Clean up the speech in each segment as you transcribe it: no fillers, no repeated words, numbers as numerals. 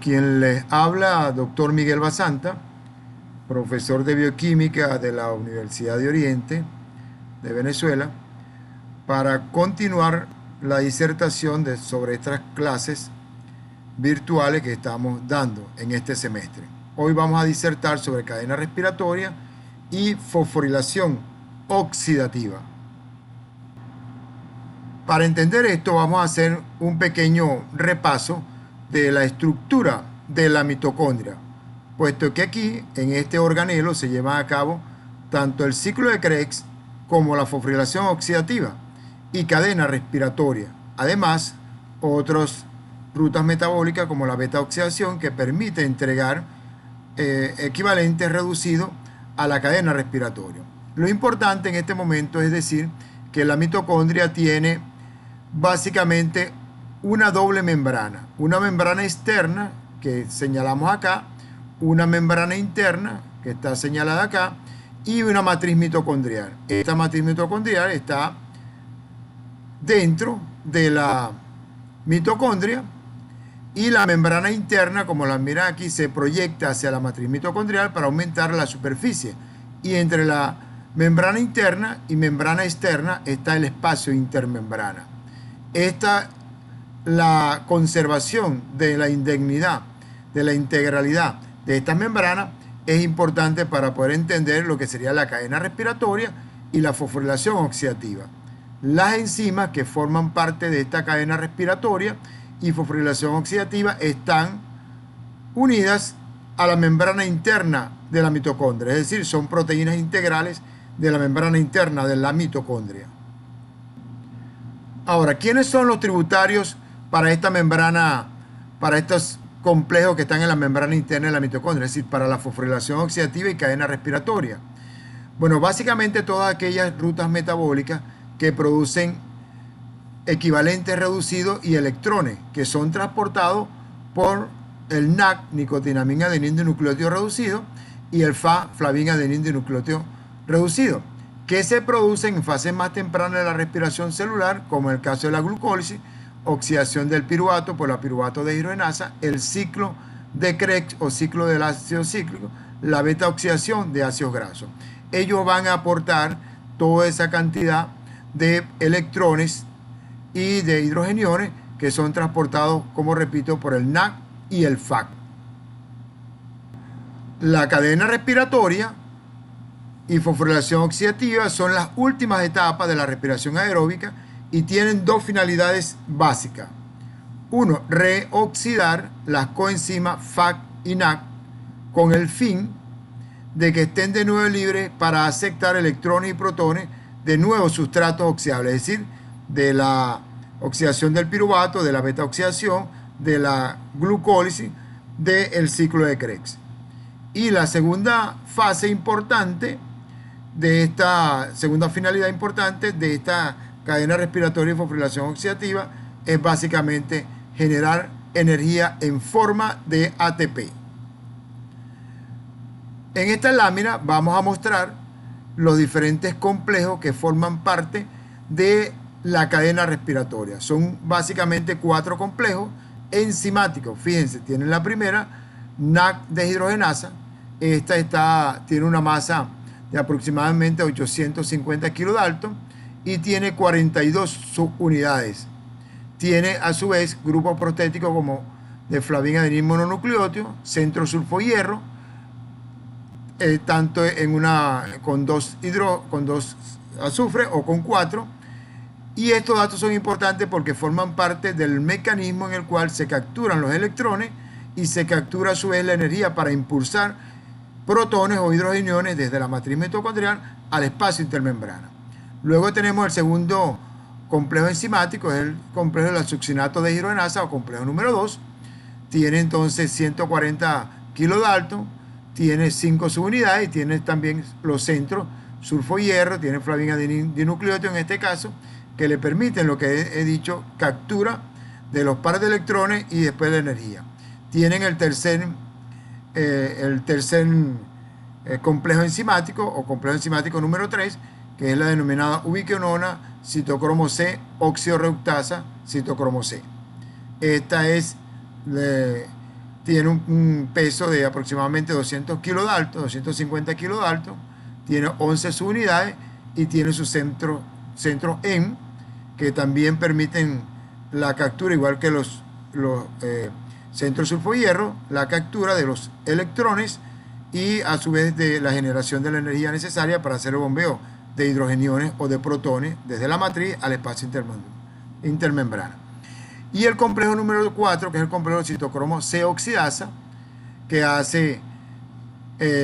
Quien les habla, doctor Miguel Basanta, profesor de bioquímica de la Universidad de Oriente de Venezuela, para continuar la disertación sobre estas clases virtuales que estamos dando en este semestre. Hoy vamos a disertar sobre cadena respiratoria y fosforilación oxidativa. Para entender esto vamos a hacer un pequeño repaso de la estructura de la mitocondria, puesto que aquí en este organelo se llevan a cabo tanto el ciclo de Krebs como la fosforilación oxidativa y cadena respiratoria. Además, otras rutas metabólicas como la beta oxidación que permite entregar equivalentes reducidos a la cadena respiratoria. Lo importante en este momento es decir que la mitocondria tiene básicamente una doble membrana, una membrana externa que señalamos acá, una membrana interna que está señalada acá y una matriz mitocondrial. Esta matriz mitocondrial está dentro de la mitocondria y la membrana interna, como la miran aquí, se proyecta hacia la matriz mitocondrial para aumentar la superficie, y entre la membrana interna y membrana externa está el espacio intermembrana. La conservación de la indemnidad, de la integralidad de estas membranas es importante para poder entender lo que sería la cadena respiratoria y la fosforilación oxidativa. Las enzimas que forman parte de esta cadena respiratoria y fosforilación oxidativa están unidas a la membrana interna de la mitocondria, es decir, son proteínas integrales de la membrana interna de la mitocondria. Ahora, ¿quiénes son los tributarios para esta membrana, para estos complejos que están en la membrana interna de la mitocondria, es decir, para la fosforilación oxidativa y cadena respiratoria? Bueno, básicamente todas aquellas rutas metabólicas que producen equivalentes reducidos y electrones que son transportados por el NAC, nicotinamina adenina dinucleótido reducido, y el FA, flavina adenina dinucleótido reducido, que se producen en fases más tempranas de la respiración celular, como en el caso de la glucólisis, oxidación del piruvato por la piruvato deshidrogenasa, el ciclo de Krebs o ciclo del ácido cíclico, la beta oxidación de ácidos grasos. Ellos van a aportar toda esa cantidad de electrones y de hidrogeniones que son transportados, como repito, por el NAC y el FAC. La cadena respiratoria y fosforilación oxidativa son las últimas etapas de la respiración aeróbica y tienen dos finalidades básicas. Uno, reoxidar las coenzimas FAC y NAC con el fin de que estén de nuevo libres para aceptar electrones y protones de nuevos sustratos oxidables, es decir, de la oxidación del piruvato, de la beta oxidación, de la glucólisis, del ciclo de Krebs. Y la segunda fase importante de esta segunda finalidad importante de esta cadena respiratoria y fosforilación oxidativa es básicamente generar energía en forma de ATP. En esta lámina vamos a mostrar los diferentes complejos que forman parte de la cadena respiratoria. Son básicamente 4 complejos enzimáticos. Fíjense, tienen la primera, NAC deshidrogenasa. Esta tiene una masa de aproximadamente 850 kilodalton y tiene 42 subunidades. Tiene a su vez grupos protéticos como de flavina adenina mononucleótido, centro sulfo-hierro, tanto con dos azufre o con 4. Y estos datos son importantes porque forman parte del mecanismo en el cual se capturan los electrones y se captura a su vez la energía para impulsar protones o hidrogeniones desde la matriz mitocondrial al espacio intermembrana. Luego tenemos el segundo complejo enzimático, es el complejo de la succinato deshidrogenasa o complejo número 2. Tiene entonces 140 kilodalton, tiene 5 subunidades y tiene también los centros sulfo-hierro, tiene flavina dinucleótido en este caso, que le permiten lo que he dicho, captura de los pares de electrones y después la energía. Tienen el tercer complejo enzimático o complejo enzimático número 3, que es la denominada ubiquinona, citocromo C, óxido reductasa, citocromo C. Esta es tiene un peso de aproximadamente 200 kilodaltos, 250 kilodaltos, tiene 11 subunidades y tiene sus centros EM, que también permiten la captura, igual que los centros sulfo-hierro, la captura de los electrones y a su vez de la generación de la energía necesaria para hacer el bombeo de hidrogeniones o de protones desde la matriz al espacio intermembrana. Y el complejo número 4, que es el complejo de citocromo C oxidasa, que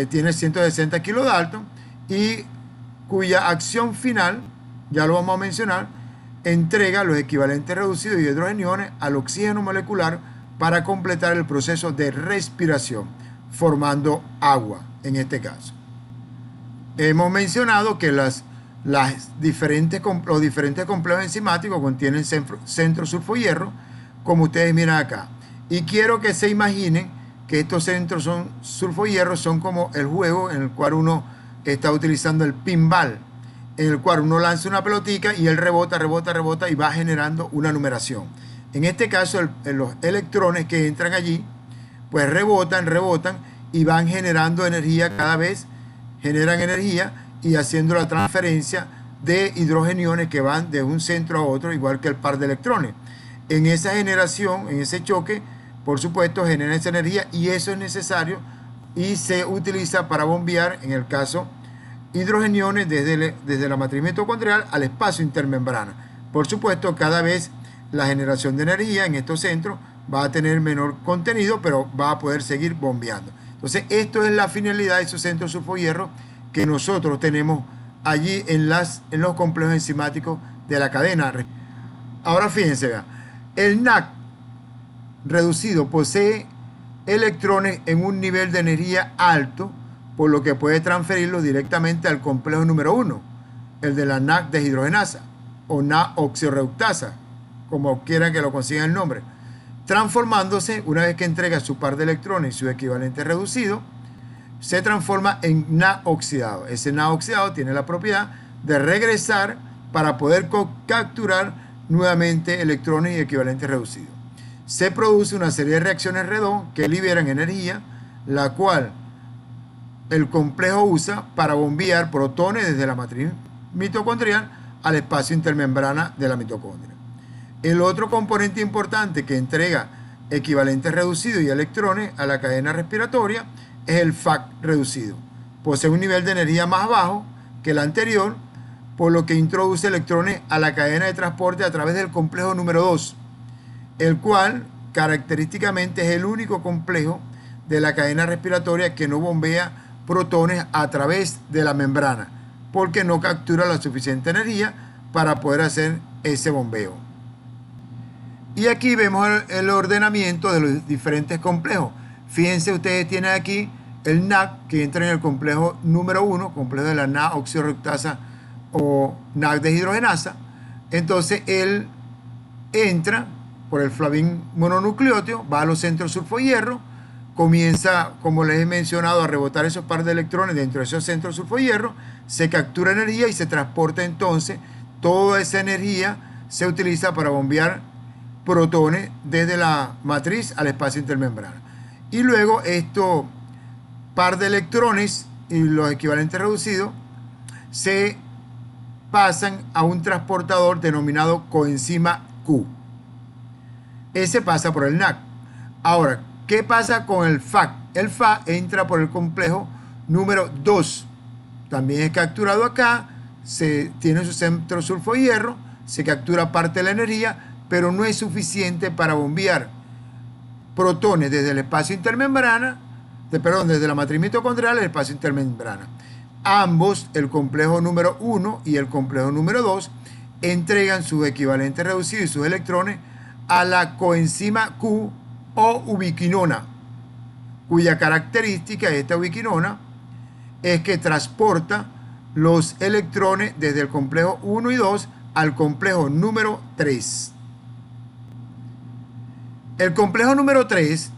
tiene 160 kilodaltos y cuya acción final, ya lo vamos a mencionar, entrega los equivalentes reducidos de hidrogeniones al oxígeno molecular para completar el proceso de respiración, formando agua en este caso. Hemos mencionado que los diferentes complejos enzimáticos contienen centros sulfo-hierro, como ustedes miran acá. Y quiero que se imaginen que estos centros sulfo-hierro son como el juego en el cual uno está utilizando el pinball, en el cual uno lanza una pelotica y él rebota y va generando una numeración. En este caso, los electrones que entran allí, pues rebotan y van generando energía cada vez, generan energía y haciendo la transferencia de hidrogeniones que van de un centro a otro, igual que el par de electrones. En esa generación, en ese choque, por supuesto, genera esa energía y eso es necesario y se utiliza para bombear, en el caso, hidrogeniones desde la matriz mitocondrial al espacio intermembrana. Por supuesto, cada vez la generación de energía en estos centros va a tener menor contenido, pero va a poder seguir bombeando. Entonces, esto es la finalidad de esos centros sulfo-hierro que nosotros tenemos allí en los complejos enzimáticos de la cadena. Ahora fíjense, vean, el NAC reducido posee electrones en un nivel de energía alto, por lo que puede transferirlos directamente al complejo número 1, el de la NAC deshidrogenasa o NAC oxirreductasa, como quieran que lo consigan el nombre, transformándose, una vez que entrega su par de electrones y su equivalente reducido, se transforma en NAC oxidado. Ese NAC oxidado tiene la propiedad de regresar para poder capturar nuevamente electrones y equivalentes reducidos. Se produce una serie de reacciones redox que liberan energía, la cual el complejo usa para bombear protones desde la matriz mitocondrial al espacio intermembrana de la mitocondria. El otro componente importante que entrega equivalentes reducidos y electrones a la cadena respiratoria es el FAC reducido. Posee un nivel de energía más bajo que el anterior, por lo que introduce electrones a la cadena de transporte a través del complejo número 2, el cual característicamente es el único complejo de la cadena respiratoria que no bombea protones a través de la membrana, porque no captura la suficiente energía para poder hacer ese bombeo. Y aquí vemos el ordenamiento de los diferentes complejos. Fíjense, ustedes tienen aquí el NAC que entra en el complejo número 1, complejo de la NAC oxirreductasa o NAC deshidrogenasa. Entonces él entra por el flavin mononucleótido, va a los centros sulfo-hierro, comienza, como les he mencionado, a rebotar esos par de electrones dentro de esos centros sulfo-hierro, se captura energía y se transporta entonces. Toda esa energía se utiliza para bombear protones desde la matriz al espacio intermembrana. Y luego esto par de electrones y los equivalentes reducidos se pasan a un transportador denominado coenzima Q. Ese pasa por el NAC. Ahora, ¿qué pasa con el FAC? El FAC entra por el complejo número 2. También es capturado acá, tiene su centro sulfo-hierro, se captura parte de la energía, pero no es suficiente para bombear protones desde el espacio intermembrana, desde la matriz mitocondrial al espacio intermembrana. Ambos, el complejo número 1 y el complejo número 2, entregan sus equivalentes reducidos y sus electrones a la coenzima Q o ubiquinona, cuya característica de esta ubiquinona es que transporta los electrones desde el complejo 1 y 2 al complejo número 3. El complejo número 3,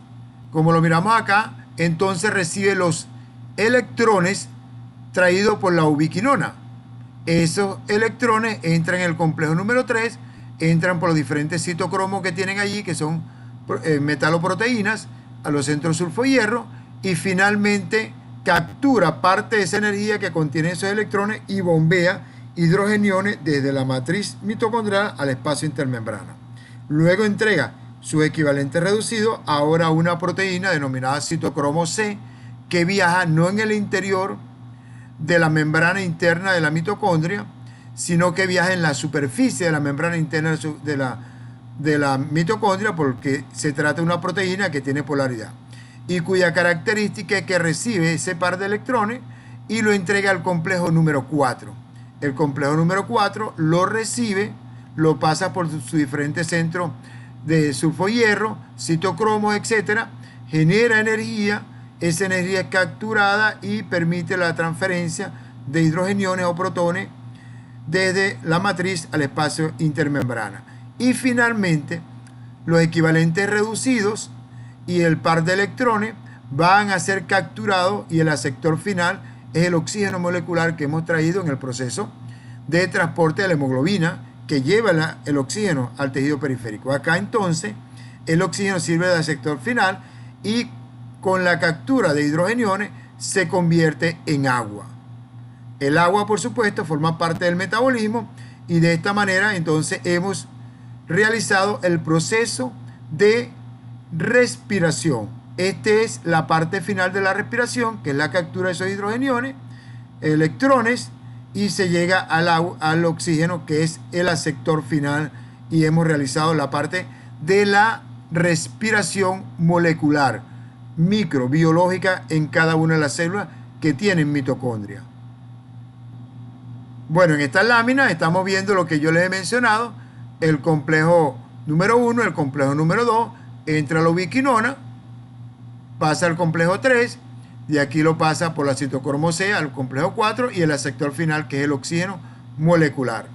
como lo miramos acá, entonces recibe los electrones traídos por la ubiquinona. Esos electrones entran en el complejo número 3, entran por los diferentes citocromos que tienen allí, que son metaloproteínas, a los centros sulfo-hierro y finalmente captura parte de esa energía que contienen esos electrones y bombea hidrogeniones desde la matriz mitocondrial al espacio intermembrana. Luego entrega su equivalente reducido ahora a una proteína denominada citocromo C que viaja no en el interior de la membrana interna de la mitocondria, sino que viaja en la superficie de la membrana interna de la mitocondria, porque se trata de una proteína que tiene polaridad y cuya característica es que recibe ese par de electrones y lo entrega al complejo número 4. El complejo número 4 lo recibe, lo pasa por su diferente centro de sulfo-hierro, citocromos, etc. Genera energía, esa energía es capturada y permite la transferencia de hidrogeniones o protones desde la matriz al espacio intermembrana. Y finalmente, los equivalentes reducidos y el par de electrones van a ser capturados y el aceptor final es el oxígeno molecular que hemos traído en el proceso de transporte de la hemoglobina que lleva el oxígeno al tejido periférico. Acá entonces el oxígeno sirve de aceptor final y con la captura de hidrogeniones se convierte en agua. El agua, por supuesto, forma parte del metabolismo y de esta manera entonces hemos realizado el proceso de respiración. Esta es la parte final de la respiración, que es la captura de esos hidrogeniones, electrones, y se llega al oxígeno, que es el aceptor final, y hemos realizado la parte de la respiración molecular, microbiológica en cada una de las células que tienen mitocondria. Bueno, en esta lámina estamos viendo lo que yo les he mencionado, el complejo número 1, el complejo número 2, entra la ubiquinona, pasa al complejo 3, de aquí lo pasa por la citocromo C al complejo 4 y el aceptor final, que es el oxígeno molecular.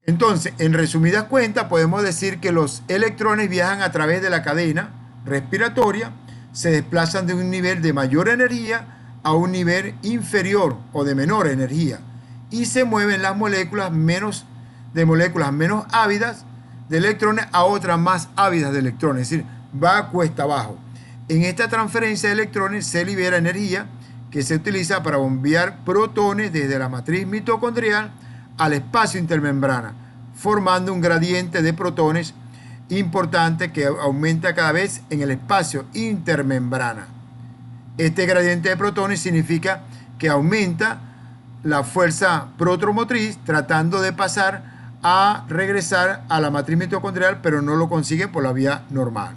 Entonces, en resumidas cuentas, podemos decir que los electrones viajan a través de la cadena respiratoria, se desplazan de un nivel de mayor energía a un nivel inferior o de menor energía y se mueven las moléculas menos ávidas de electrones a otras más ávidas de electrones, es decir, va cuesta abajo. En esta transferencia de electrones se libera energía que se utiliza para bombear protones desde la matriz mitocondrial al espacio intermembrana, formando un gradiente de protones importante que aumenta cada vez en el espacio intermembrana. Este gradiente de protones significa que aumenta la fuerza protomotriz tratando de pasar a regresar a la matriz mitocondrial, pero no lo consigue por la vía normal.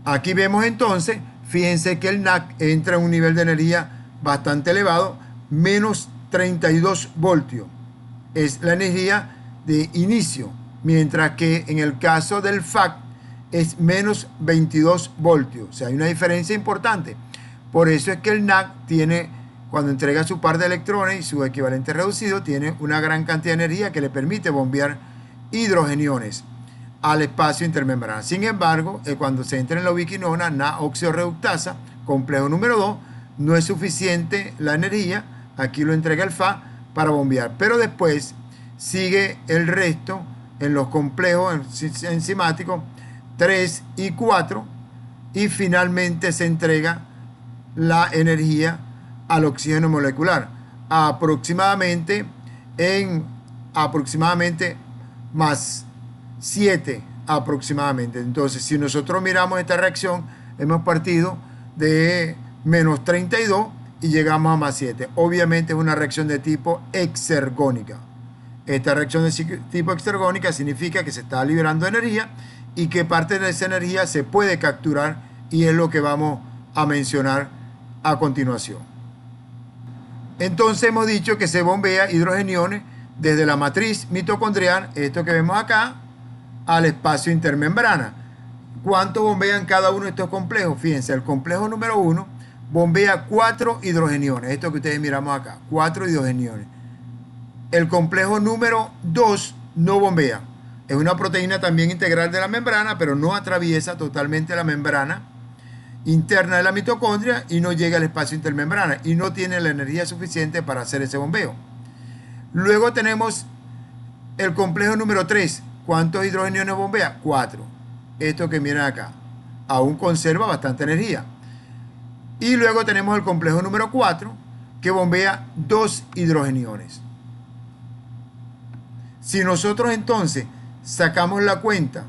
Aquí vemos entonces, fíjense que el NAC entra en un nivel de energía bastante elevado, menos 32 voltios. Es la energía de inicio, mientras que en el caso del FAC es menos 22 voltios. O sea, hay una diferencia importante. Por eso es que el NAC tiene, cuando entrega su par de electrones y su equivalente reducido, tiene una gran cantidad de energía que le permite bombear hidrogeniones al espacio intermembrana. Sin embargo, cuando se entra en la ubiquinona, NAOxidorreductasa, complejo número 2, no es suficiente la energía, aquí lo entrega el FA para bombear, pero después sigue el resto en los complejos enzimáticos 3 y 4 y finalmente se entrega la energía al oxígeno molecular, aproximadamente más 7 aproximadamente. Entonces, si nosotros miramos esta reacción, hemos partido de menos 32 y llegamos a más 7. Obviamente es una reacción de tipo exergónica. Esta reacción de tipo exergónica significa que se está liberando energía y que parte de esa energía se puede capturar y es lo que vamos a mencionar a continuación. Entonces hemos dicho que se bombea hidrogeniones desde la matriz mitocondrial, esto que vemos acá, al espacio intermembrana. ¿Cuánto bombean cada uno de estos complejos? Fíjense, el complejo número 1 bombea 4 hidrogeniones, esto que ustedes miramos acá, 4 hidrogeniones. El complejo número 2 no bombea. Es una proteína también integral de la membrana, pero no atraviesa totalmente la membrana interna de la mitocondria y no llega al espacio intermembrana y no tiene la energía suficiente para hacer ese bombeo. Luego tenemos el complejo número 3. ¿Cuántos hidrogeniones bombea? 4. Esto que miran acá. Aún conserva bastante energía. Y luego tenemos el complejo número 4, que bombea 2 hidrogeniones. Si nosotros entonces sacamos la cuenta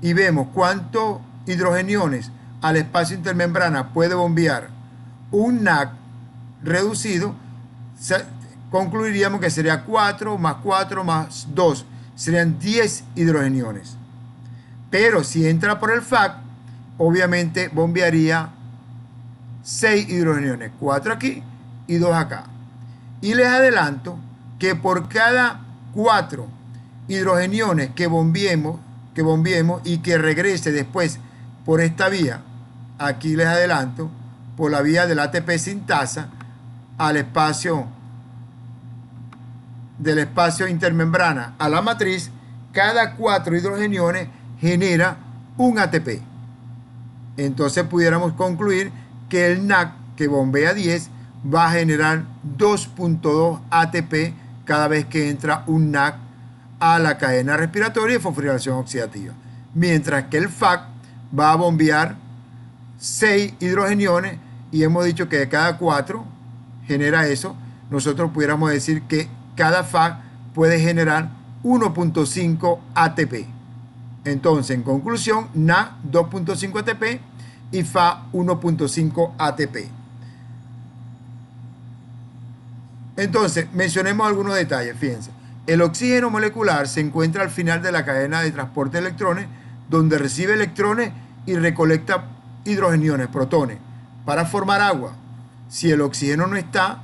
y vemos cuántos hidrogeniones al espacio intermembrana puede bombear un NAC reducido, concluiríamos que sería 4 más 4 más 2, serían 10 hidrogeniones. Pero si entra por el FAC, obviamente bombearía 6 hidrogeniones, 4 aquí y 2 acá. Y les adelanto que por cada 4 hidrogeniones que bombeemos y que regrese después por esta vía, aquí les adelanto, por la vía del ATP sintasa al espacio del espacio intermembrana a la matriz, cada 4 hidrogeniones genera un ATP. Entonces pudiéramos concluir que el NAC que bombea 10 va a generar 2.2 ATP cada vez que entra un NAC a la cadena respiratoria de fosforilación oxidativa. Mientras que el FAC va a bombear 6 hidrogeniones y hemos dicho que de cada 4 genera eso. Nosotros pudiéramos decir que cada FAC puede generar 1.5 ATP. Entonces, en conclusión, NAC 2.5 ATP y FA 1.5 ATP. Entonces, mencionemos algunos detalles. Fíjense, el oxígeno molecular se encuentra al final de la cadena de transporte de electrones, donde recibe electrones y recolecta hidrogeniones, protones, para formar agua. Si el oxígeno no está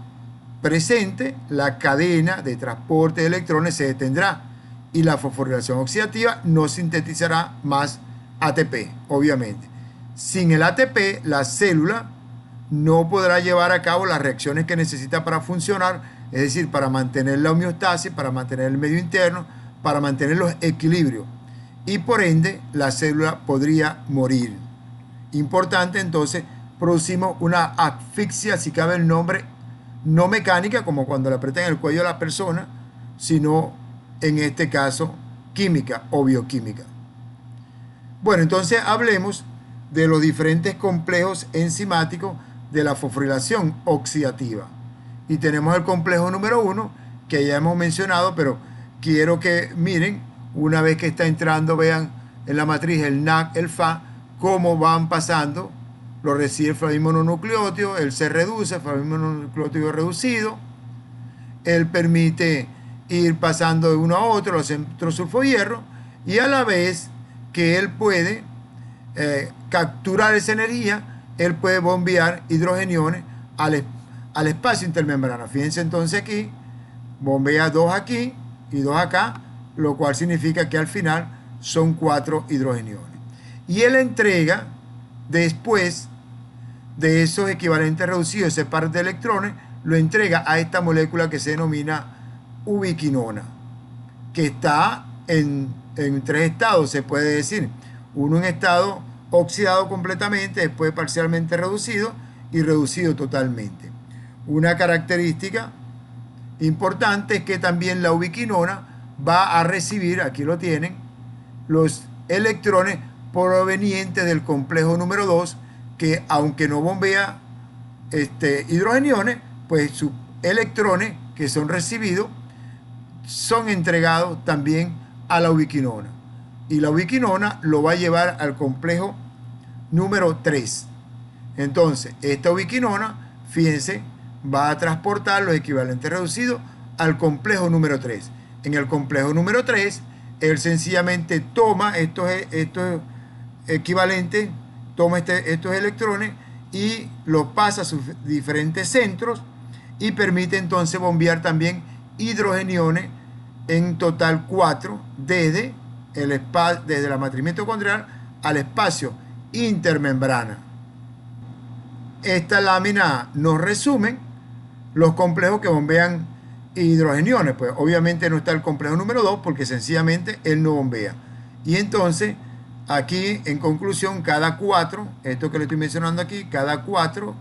presente, la cadena de transporte de electrones se detendrá y la fosforilación oxidativa no sintetizará más ATP, obviamente. Sin el ATP, la célula no podrá llevar a cabo las reacciones que necesita para funcionar, es decir, para mantener la homeostasis, para mantener el medio interno, para mantener los equilibrios. Y por ende, la célula podría morir. Importante, entonces, producimos una asfixia, si cabe el nombre, no mecánica, como cuando le apretan el cuello a la persona, sino, en este caso, química o bioquímica. Bueno, entonces hablemos de los diferentes complejos enzimáticos de la fosforilación oxidativa. Y tenemos el complejo número 1, que ya hemos mencionado, pero quiero que miren, una vez que está entrando, vean en la matriz el NAC, el FA, cómo van pasando, lo recibe el flavin mononucleótido, él se reduce, el flavin mononucleótido reducido, él permite ir pasando de uno a otro, los centros sulfo-hierro, y a la vez que él puede capturar esa energía, él puede bombear hidrogeniones al espacio intermembrana. Fíjense entonces aquí, bombea 2 aquí y 2 acá, lo cual significa que al final son 4 hidrogeniones. Y él entrega, después de esos equivalentes reducidos, ese par de electrones, lo entrega a esta molécula que se denomina ubiquinona, que está en 3 estados, se puede decir. Uno en estado oxidado completamente, después parcialmente reducido y reducido totalmente. Una característica importante es que también la ubiquinona va a recibir, aquí lo tienen, los electrones provenientes del complejo número 2, que aunque no bombea hidrogeniones, pues sus electrones que son recibidos son entregados también a la ubiquinona. Y la ubiquinona lo va a llevar al complejo número 3. Entonces, esta ubiquinona, fíjense, va a transportar los equivalentes reducidos al complejo número 3. En el complejo número 3, él sencillamente toma estos equivalentes, toma estos electrones y los pasa a sus diferentes centros y permite entonces bombear también hidrogeniones, en total 4, desde la matriz mitocondrial al espacio intermembrana. Esta lámina nos resume los complejos que bombean hidrogeniones. Pues obviamente no está el complejo número 2 porque sencillamente él no bombea. Y entonces aquí en conclusión, cada 4, esto que le estoy mencionando aquí, cada 4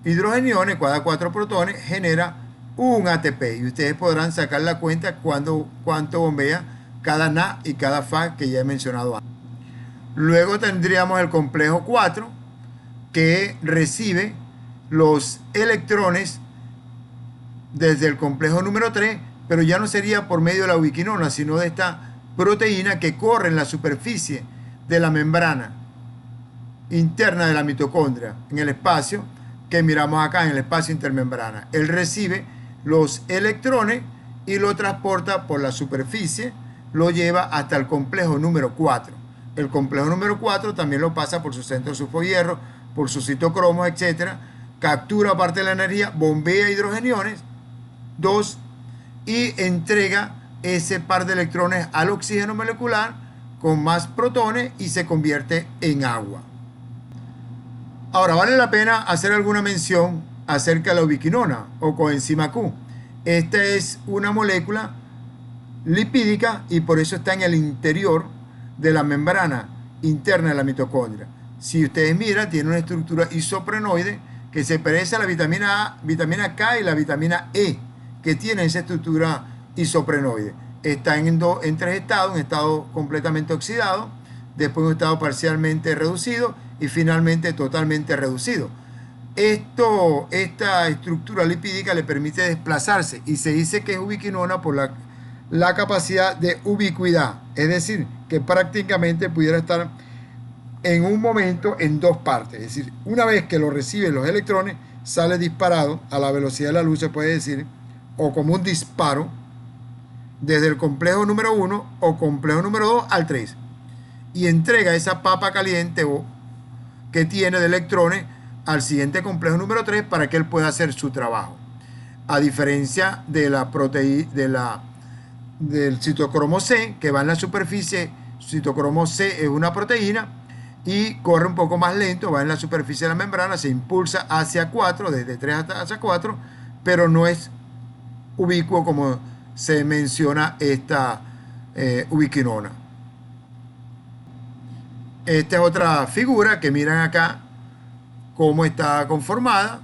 hidrogeniones, cada 4 protones genera un ATP. Y ustedes podrán sacar la cuenta cuánto bombea cada NA y cada FA que ya he mencionado antes. Luego tendríamos el complejo 4, que recibe los electrones desde el complejo número 3, pero ya no sería por medio de la ubiquinona, sino de esta proteína que corre en la superficie de la membrana interna de la mitocondria, en el espacio que miramos acá, en el espacio intermembrana. Él recibe los electrones y lo transporta por la superficie, lo lleva hasta el complejo número 4. El complejo número 4 también lo pasa por su centro de sulfohierro, por sus citocromos, etc. Captura parte de la energía, bombea hidrogeniones, 2, y entrega ese par de electrones al oxígeno molecular con más protones y se convierte en agua. Ahora, vale la pena hacer alguna mención acerca de la ubiquinona o coenzima Q. Esta es una molécula lipídica y por eso está en el interior de la membrana interna de la mitocondria. Si ustedes miran, tiene una estructura isoprenoide que se parece a la vitamina A, vitamina K y la vitamina E, que tiene esa estructura isoprenoide. Está en 3 estados, un estado completamente oxidado, después un estado parcialmente reducido y finalmente totalmente reducido. Esta estructura lipídica le permite desplazarse y se dice que es ubiquinona por la capacidad de ubicuidad, es decir, que prácticamente pudiera estar en un momento en 2 partes, es decir, una vez que lo reciben los electrones, sale disparado a la velocidad de la luz, se puede decir, o como un disparo, desde el complejo número 1 o complejo número 2 al 3, y entrega esa papa caliente que tiene de electrones al siguiente complejo número 3 para que él pueda hacer su trabajo. A diferencia de la proteína del citocromo C, que va en la superficie. Citocromo C es una proteína y corre un poco más lento, va en la superficie de la membrana, se impulsa hacia 4, desde 3 hacia 4, pero no es ubicuo como se menciona esta ubiquinona. Esta es otra figura que miran acá cómo está conformada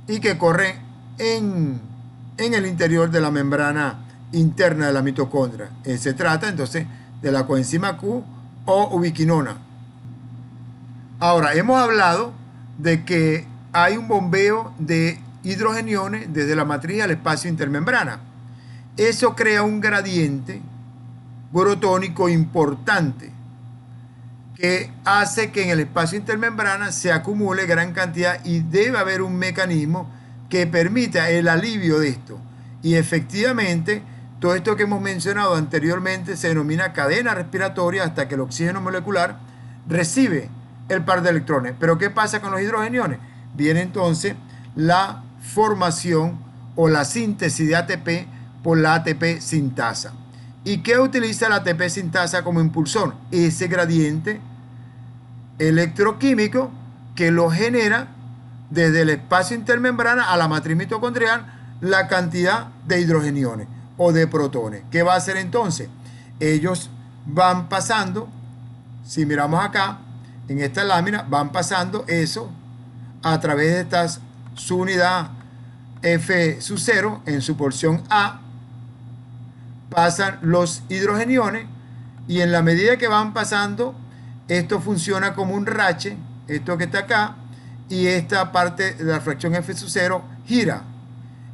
y que corre en el interior de la membrana interna de la mitocondria. Se trata entonces de la coenzima Q o ubiquinona. Ahora, hemos hablado de que hay un bombeo de hidrogeniones desde la matriz al espacio intermembrana. Eso crea un gradiente protónico importante que hace que en el espacio intermembrana se acumule gran cantidad y debe haber un mecanismo que permita el alivio de esto. Y efectivamente, todo esto que hemos mencionado anteriormente se denomina cadena respiratoria hasta que el oxígeno molecular recibe el par de electrones. Pero ¿qué pasa con los hidrogeniones? Viene entonces la formación o la síntesis de ATP por la ATP sintasa. ¿Y qué utiliza la ATP sintasa como impulsor? Ese gradiente electroquímico que lo genera desde el espacio intermembrana a la matriz mitocondrial la cantidad de hidrogeniones o de protones. ¿Qué va a hacer entonces? Ellos van pasando, si miramos acá, en esta lámina, van pasando eso a través de estas su unidad F sub 0 en su porción A, pasan los hidrogeniones y en la medida que van pasando, esto funciona como un rache, esto que está acá, y esta parte de la fracción F sub 0 gira.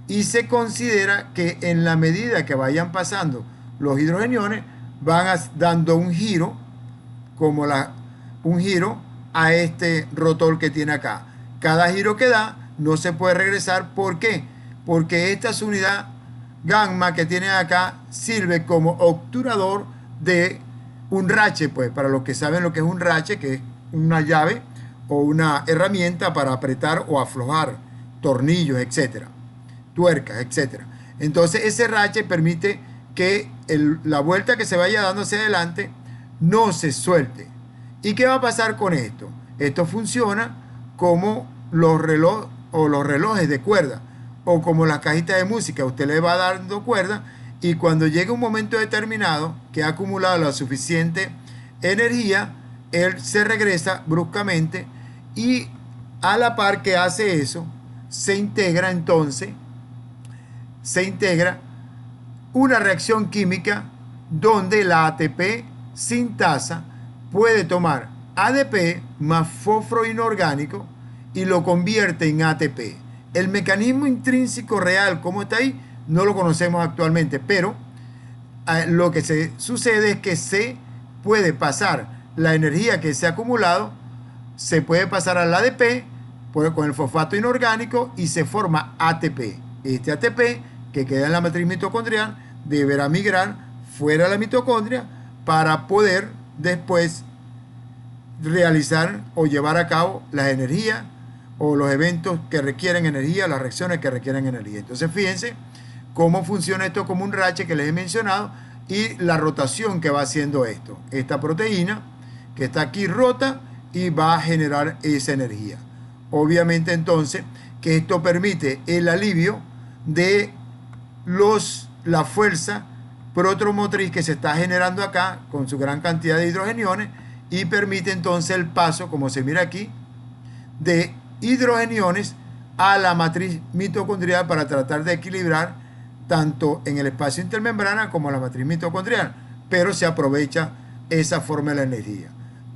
Y se considera que en la medida que vayan pasando los hidrogeniones, van dando un giro, como un giro a este rotor que tiene acá. Cada giro que da no se puede regresar. ¿Por qué? Porque esta unidad gamma que tiene acá sirve como obturador de un rache, pues para los que saben lo que es un rache, que es una llave o una herramienta para apretar o aflojar tornillos, etcétera, tuercas, etcétera. Entonces ese rache permite que la vuelta que se vaya dando hacia adelante no se suelte. ¿Y qué va a pasar con esto? Esto funciona como los relojes de cuerda o como las cajitas de música. Usted le va dando cuerda y cuando llega un momento determinado que ha acumulado la suficiente energía, él se regresa bruscamente y a la par que hace eso, se integra una reacción química donde la ATP sintasa puede tomar ADP más fósforo inorgánico y lo convierte en ATP. El mecanismo intrínseco real, como está ahí, no lo conocemos actualmente, pero lo que sucede es que se puede pasar la energía que se ha acumulado, se puede pasar al ADP con el fosfato inorgánico y se forma ATP. Este ATP que queda en la matriz mitocondrial deberá migrar fuera de la mitocondria para poder después realizar o llevar a cabo las energías o los eventos que requieren energía, las reacciones que requieren energía. Entonces fíjense cómo funciona esto como un rache que les he mencionado y la rotación que va haciendo esto. Esta proteína que está aquí rota y va a generar esa energía. Obviamente entonces que esto permite el alivio de la fuerza protomotriz que se está generando acá con su gran cantidad de hidrogeniones y permite entonces el paso, como se mira aquí, de hidrogeniones a la matriz mitocondrial para tratar de equilibrar tanto en el espacio intermembrana como en la matriz mitocondrial, pero se aprovecha esa forma de la energía.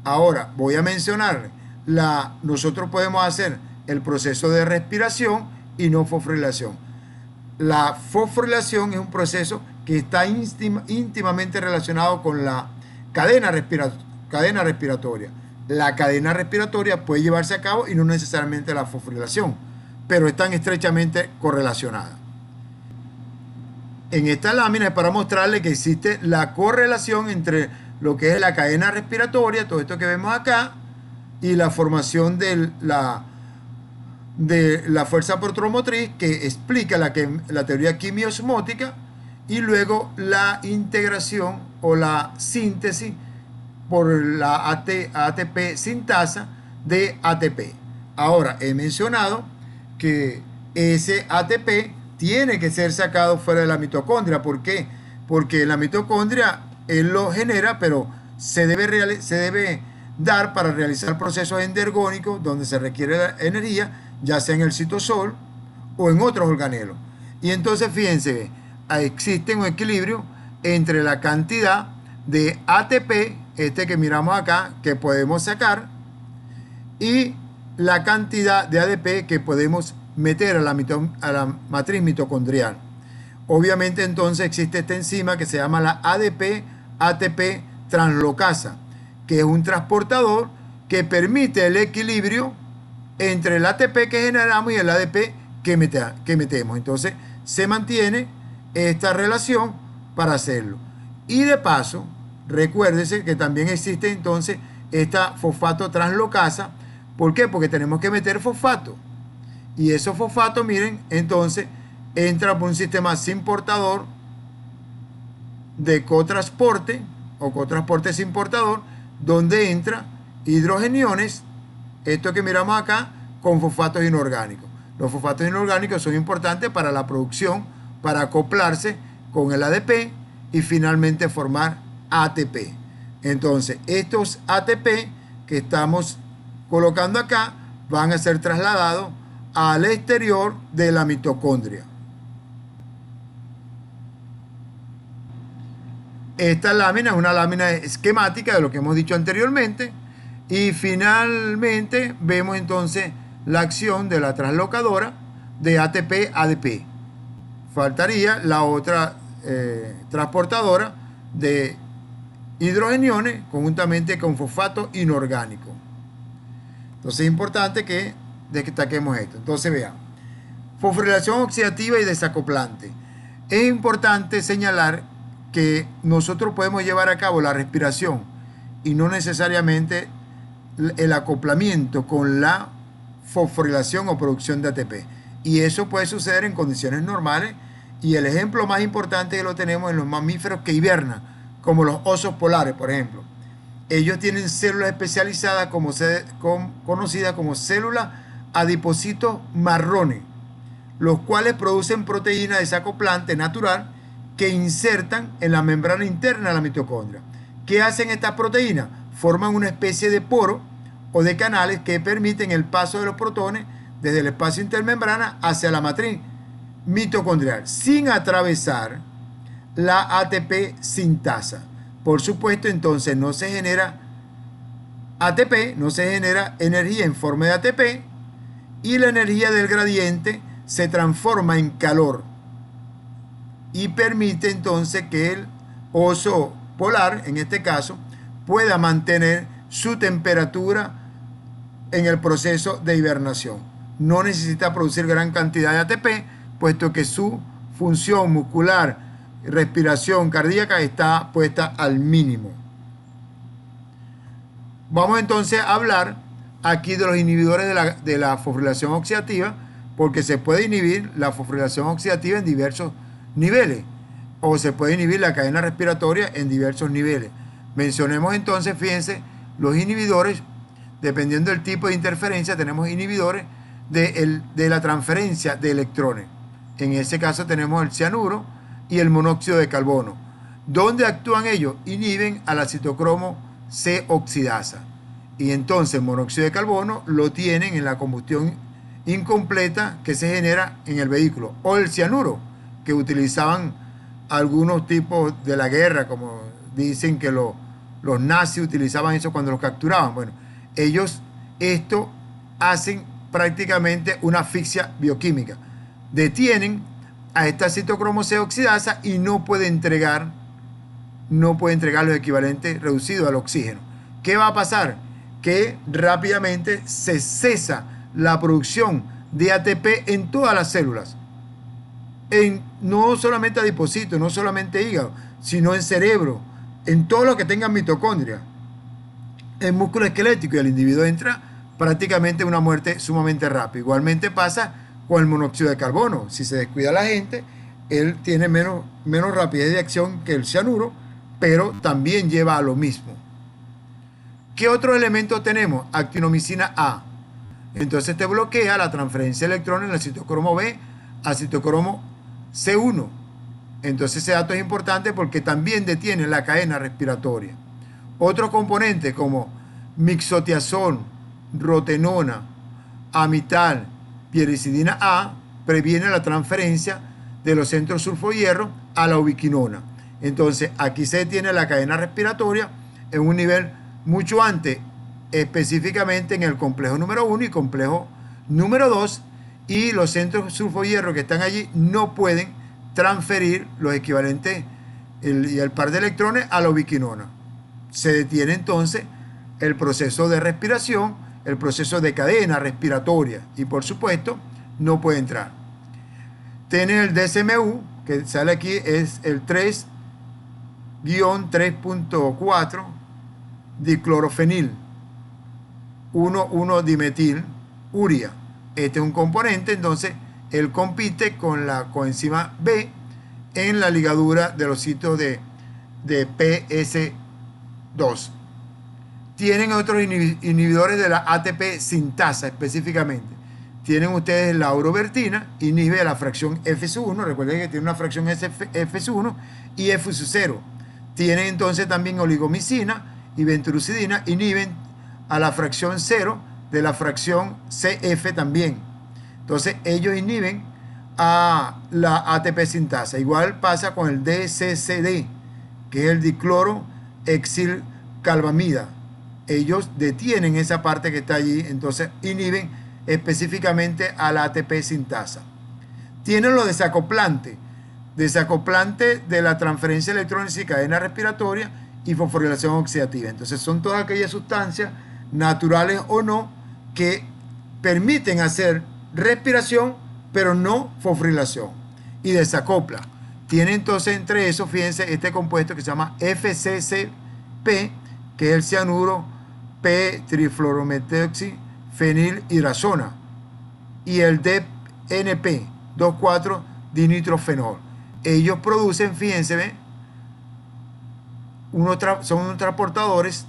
Ahora voy a mencionar, nosotros podemos hacer el proceso de respiración y no fosforilación. La fosforilación es un proceso que está íntimamente relacionado con la cadena respiratoria. La cadena respiratoria puede llevarse a cabo y no necesariamente la fosforilación, pero están estrechamente correlacionadas. En esta lámina es para mostrarle que existe la correlación entre lo que es la cadena respiratoria, todo esto que vemos acá, y la formación de la fuerza protomotriz que explica la teoría quimiosmótica y luego la integración o la síntesis por la ATP sintasa de ATP. Ahora, he mencionado que ese ATP tiene que ser sacado fuera de la mitocondria. ¿Por qué? Porque la mitocondria él lo genera, pero se debe dar para realizar procesos endergónicos donde se requiere energía, ya sea en el citosol o en otros organelos. Y entonces fíjense, existe un equilibrio entre la cantidad de ATP, este que miramos acá, que podemos sacar, y la cantidad de ADP que podemos meter a la matriz mitocondrial. Obviamente entonces existe esta enzima que se llama la ADP-ATP translocasa, que es un transportador que permite el equilibrio entre el ATP que generamos y el ADP que metemos. Entonces se mantiene esta relación para hacerlo. Y de paso, recuérdese que también existe entonces esta fosfato translocasa. ¿Por qué? Porque tenemos que meter fosfato. Y esos fosfatos, miren, entonces entra por un sistema sin portador de cotransporte o cotransporte sin portador, donde entra hidrogeniones, esto que miramos acá, con fosfatos inorgánicos. Los fosfatos inorgánicos son importantes para la producción, para acoplarse con el ADP y finalmente formar ATP. Entonces, estos ATP que estamos colocando acá van a ser trasladados al exterior de la mitocondria. Esta lámina es una lámina esquemática de lo que hemos dicho anteriormente y finalmente vemos entonces la acción de la translocadora de ATP-ADP. Faltaría la otra transportadora de hidrogeniones conjuntamente con fosfato inorgánico. Entonces es importante que destaquemos esto. Entonces vean, fosforilación oxidativa y desacoplante. Es importante señalar que nosotros podemos llevar a cabo la respiración y no necesariamente el acoplamiento con la fosforilación o producción de ATP. Y eso puede suceder en condiciones normales y el ejemplo más importante que lo tenemos en los mamíferos que hibernan, como los osos polares, por ejemplo. Ellos tienen células especializadas conocidas como células adipocitos marrones, los cuales producen proteína desacoplante natural que insertan en la membrana interna de la mitocondria. ¿Qué hacen estas proteínas? Forman una especie de poro o de canales que permiten el paso de los protones desde el espacio intermembrana hacia la matriz mitocondrial sin atravesar la ATP sintasa. Por supuesto, entonces no se genera ATP, no se genera energía en forma de ATP, y la energía del gradiente se transforma en calor y permite entonces que el oso polar, en este caso, pueda mantener su temperatura en el proceso de hibernación. No necesita producir gran cantidad de ATP, puesto que su función muscular, respiración cardíaca está puesta al mínimo. Vamos entonces a hablar aquí de los inhibidores de la fosforilación oxidativa, porque se puede inhibir la fosforilación oxidativa en diversos niveles, o se puede inhibir la cadena respiratoria en diversos niveles. Mencionemos entonces, fíjense, los inhibidores, dependiendo del tipo de interferencia, tenemos inhibidores de la transferencia de electrones. En ese caso tenemos el cianuro y el monóxido de carbono. ¿Dónde actúan ellos? Inhiben a la citocromo C oxidasa. Y entonces el monóxido de carbono lo tienen en la combustión incompleta que se genera en el vehículo. O el cianuro, que utilizaban algunos tipos de la guerra, como dicen que los nazis utilizaban eso cuando los capturaban. Bueno, ellos esto hacen prácticamente una asfixia bioquímica. Detienen a esta citocromo C oxidasa y no puede entregar los equivalentes reducidos al oxígeno. ¿Qué va a pasar? Que rápidamente se cesa la producción de ATP en todas las células. No solamente adipocitos, no solamente hígado, sino en cerebro, en todo lo que tenga mitocondria, en músculo esquelético, y el individuo entra prácticamente en una muerte sumamente rápida. Igualmente pasa con el monóxido de carbono. Si se descuida la gente, él tiene menos rapidez de acción que el cianuro, pero también lleva a lo mismo. ¿Qué otro elemento tenemos? Actinomicina A. Entonces te bloquea la transferencia de electrones del citocromo B a citocromo C1. Entonces ese dato es importante porque también detiene la cadena respiratoria. Otros componentes como mixotiazón, rotenona, amital, piericidina A previene la transferencia de los centros sulfo-hierro a la ubiquinona. Entonces aquí se detiene la cadena respiratoria en un nivel mucho antes, específicamente en el complejo número 1 y complejo número 2, y los centros sulfo-hierro que están allí no pueden transferir los equivalentes y el par de electrones a la ubiquinona. Se detiene entonces el proceso de respiración, el proceso de cadena respiratoria, y por supuesto no puede entrar. Tiene el DSMU, que sale aquí, es el 3-3.4 diclorofenil 1,1-dimetil urea. Este es un componente, entonces él compite con la coenzima B en la ligadura de los sitios de PS2. Tienen otros inhibidores de la ATP sintasa específicamente. Tienen ustedes la aurobertina, inhibe la fracción F1, recuerden que tiene una fracción F1 y F0. Tienen entonces también oligomicina y venturucidina, inhiben a la fracción 0 de la fracción CF también. Entonces ellos inhiben a la ATP sintasa. Igual pasa con el DCCD, que es el dicloroexilcalbamida. Ellos detienen esa parte que está allí, entonces inhiben específicamente a la ATP sintasa. Tienen los desacoplante de la transferencia electrónica y cadena respiratoria y fosforilación oxidativa. Entonces son todas aquellas sustancias, naturales o no, que permiten hacer respiración, pero no fosforilación, y desacopla. Tiene entonces entre esos, fíjense, este compuesto que se llama FCCP, que es el cianuro P-trifluorometoxifenilhidrazona, y el DNP, 2,4-dinitrofenol. Ellos producen, fíjense, son unos transportadores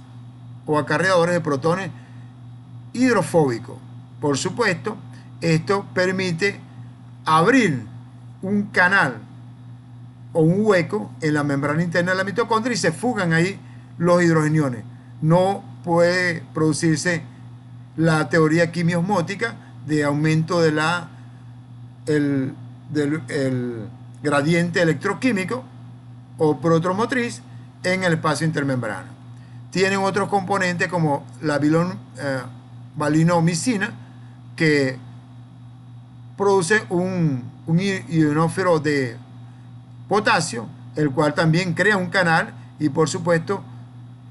o acarreadores de protones hidrofóbicos. Por supuesto, esto permite abrir un canal o un hueco en la membrana interna de la mitocondria y se fugan ahí los hidrogeniones. No puede producirse la teoría quimiosmótica de aumento de el gradiente electroquímico o protomotriz en el espacio intermembrana. Tienen otros componentes como la valinomicina, que produce un ionófero de potasio, el cual también crea un canal y por supuesto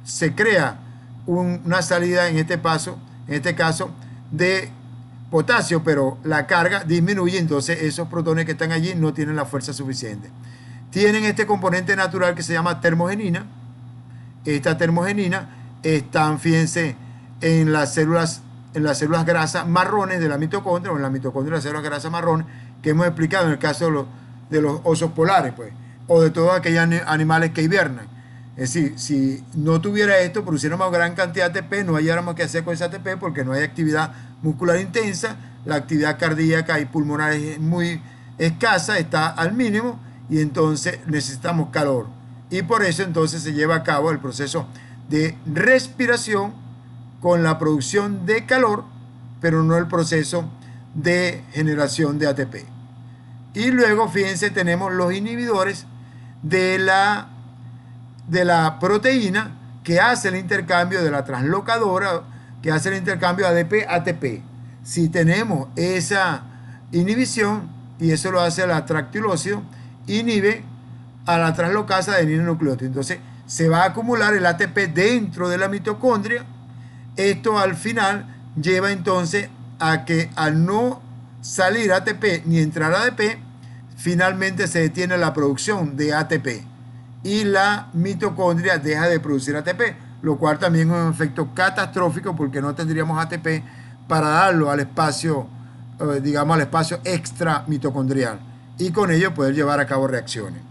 se crea una salida en este caso de potasio, pero la carga disminuye, entonces esos protones que están allí no tienen la fuerza suficiente. Tienen este componente natural que se llama termogenina. Esta termogenina está, fíjense, en las células grasas marrones de la mitocondria, o en la mitocondria de las células grasas marrones, que hemos explicado en el caso de los osos polares, pues, o de todos aquellos animales que hibernan. Es decir, si no tuviera esto, produciéramos gran cantidad de ATP, no halláramos qué hacer con ese ATP porque no hay actividad muscular intensa, la actividad cardíaca y pulmonar es muy escasa, está al mínimo, y entonces necesitamos calor. Y por eso entonces se lleva a cabo el proceso de respiración con la producción de calor, pero no el proceso de generación de ATP. Y luego, fíjense, tenemos los inhibidores de la proteína que hace el intercambio de la translocadora, que hace el intercambio ADP-ATP. Si tenemos esa inhibición, y eso lo hace la tractilócido, inhibe a la translocasa de adenina-nucleótido. Entonces se va a acumular el ATP dentro de la mitocondria. Esto al final lleva entonces a que al no salir ATP ni entrar ADP, finalmente se detiene la producción de ATP y la mitocondria deja de producir ATP, lo cual también es un efecto catastrófico porque no tendríamos ATP para darlo al espacio, digamos, al espacio extra mitocondrial y con ello poder llevar a cabo reacciones.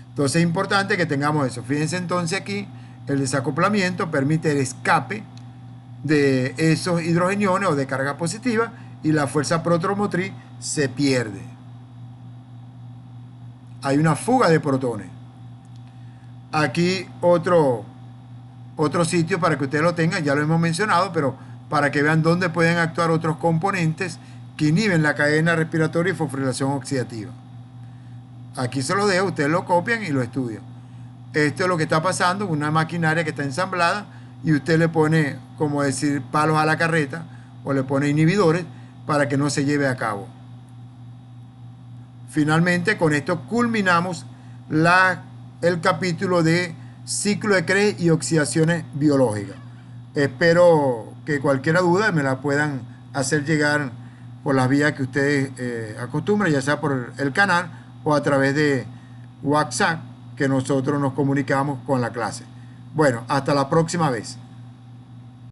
Entonces es importante que tengamos eso. Fíjense entonces aquí, el desacoplamiento permite el escape de esos hidrogeniones o de carga positiva y la fuerza protomotriz se pierde. Hay una fuga de protones. Aquí otro sitio para que ustedes lo tengan, ya lo hemos mencionado, pero para que vean dónde pueden actuar otros componentes que inhiben la cadena respiratoria y fosforilación oxidativa. Aquí se lo dejo, ustedes lo copian y lo estudian. Esto es lo que está pasando con una maquinaria que está ensamblada y usted le pone, como decir, palos a la carreta o le pone inhibidores para que no se lleve a cabo. Finalmente, con esto culminamos el capítulo de ciclo de Krebs y oxidaciones biológicas. Espero que cualquier duda me la puedan hacer llegar por las vías que ustedes acostumbran, ya sea por el canal o a través de WhatsApp, que nosotros nos comunicamos con la clase. Bueno, hasta la próxima vez.